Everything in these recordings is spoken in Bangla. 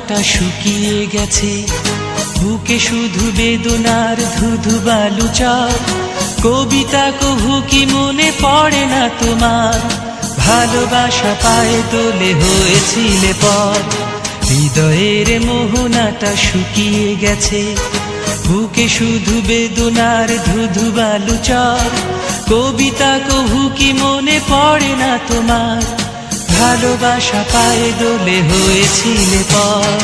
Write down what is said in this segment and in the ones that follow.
মোহনাটা শুকিয়ে গেছে, বুকে শুধু বেদনার ধুধু বালু চর। কবিতা কভু কি মনে পড়ে না তোমার? ভালোবাসা পায়ে দোলে হয়েছিলে পর। হৃদয়ের মোহনাটা শুকিয়ে গেছে, বুকে শুধু বেদনার ধুধু বালু চর। কবিতা কভু কি মনে পড়ে না তোমার? ভালোবাসা পায়ে দোলে হয়েছিলে পর।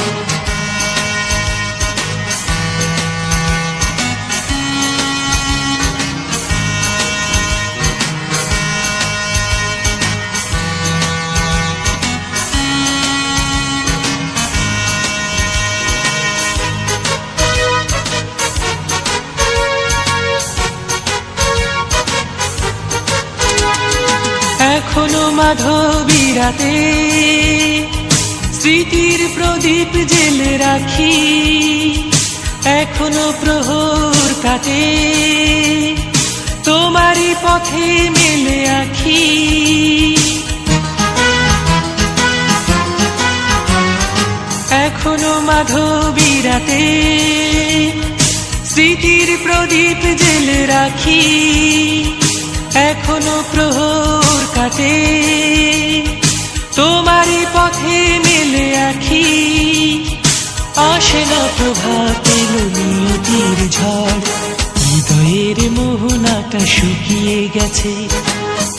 এখনো মাধবী রাতে স্মৃতির প্রদীপ জেলে রাখি, এখনো প্রহর কাটে তোমারই পথে মেলে আঁখি। এখনো মাধবী রাতে স্মৃতির প্রদীপ জেলে রাখি, এখনো প্রহর কাটে তোমারই পথে মেলে আঁখি। আসে না প্রভাত এলো নিয়তির ঝড়, হৃদয়ের মোহনাটা শুকিয়ে গেছে,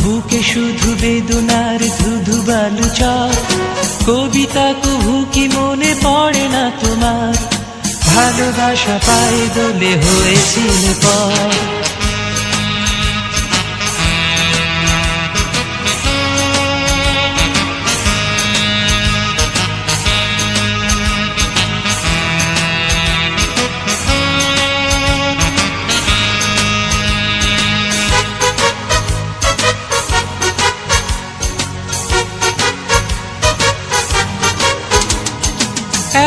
বুকে শুধু বেদনার ধুধু বালু চর। কবিতা কভু কি মনে পড়ে না তোমার? ভালোবাসা পায়ে দোলে হয়েছিল পর।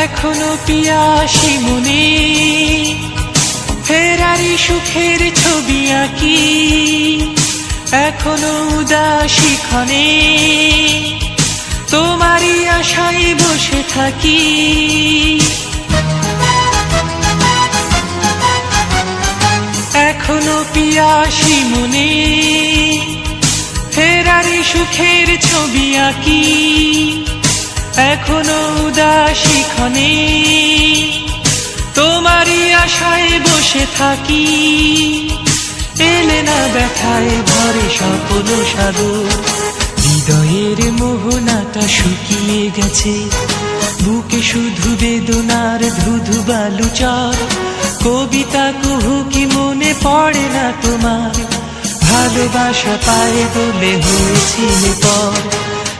এখনো পিয়াসী মনে ফেরারি সুখের ছবি আঁকি, এখনো উদাসী ক্ষণে তোমারই আশায় বসে থাকি। এখনো পিয়াসী মনে ফেরারি সুখের ছবি আঁকি, এখনো উদাসী ক্ষণে তোমারই আশায় বসে থাকি। এলে না ব্যথায় ভরে স্বপ্ন সাগর, হৃদয়ের মোহনাটা শুকিয়ে গেছে, বুকে শুধু বেদনার ধুধু বালু চর। কবিতা কভু কি মনে পড়ে না তোমার? ভালোবাসা পায়ে দোলে হয়েছিল পর।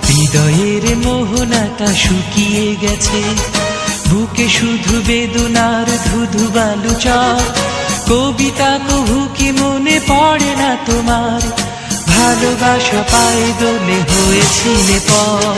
হৃদয়ের মোহনাটা শুকিয়ে গেছে, বুকে শুধু বেদনার ধুধু বালু চর। কবিতা কভু কি মনে পড়ে না তোমার? ভালোবাসা পায়ে দোলে হয়েছিল পর।